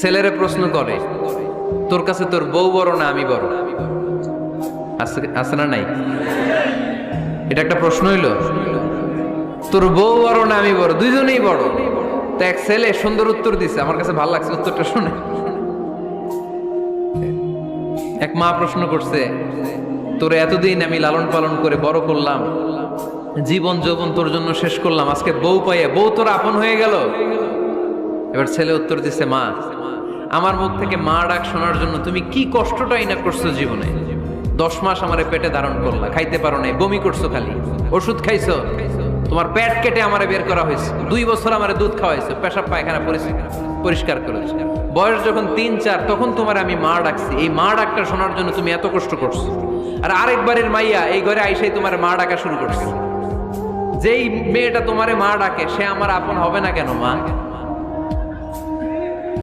ছেলেরে প্রশ্ন করে, তোর কাছে তোর বউ বড় না আমি বড়? আছে না নাই? এটা একটা প্রশ্ন হইল। তোর বউ বড় না আমি বড়? দুইজনেই বড়। তো এক ছেলে সুন্দর উত্তর দিছে, আমার কাছে ভালো লাগছে উত্তরটা শুনে। এক মা প্রশ্ন করছে, তোরে এতদিন আমি লালন পালন করে বড় করলাম, জীবন যৌবন তোর জন্য শেষ করলাম, আজকে বউ পাইয়া বউ তোর আপন হয়ে গেল। এবার ছেলে উত্তর দিছে, মা, আমার মুখ থেকে মা ডাক শোনার জন্য তুমি কি কষ্টটাই না করছো জীবনে। 10 মাস আমারে পেটে ধারণ করলা, খাইতে পারো নাই, বমি করছো, খালি ওষুধ খাইছো, তোমার পেট কেটে আমারে বের করা হয়েছে, 2 বছর আমারে দুধ খাওয়াইছো, পেশাব পায়খানা পরিষ্কার করেছো, বয়স যখন 3-4 তখন তোমার আমি মা ডাকছি। এই মা ডাকটা শোনার জন্য তুমি এত কষ্ট করছো, আর আরেকবারের মাইয়া এই ঘরে আইসাই তোমার মা ডাকা শুরু করছে। যেই মেয়েটা তোমারে মা ডাকে সে আমার আপন হবে না কেন মা?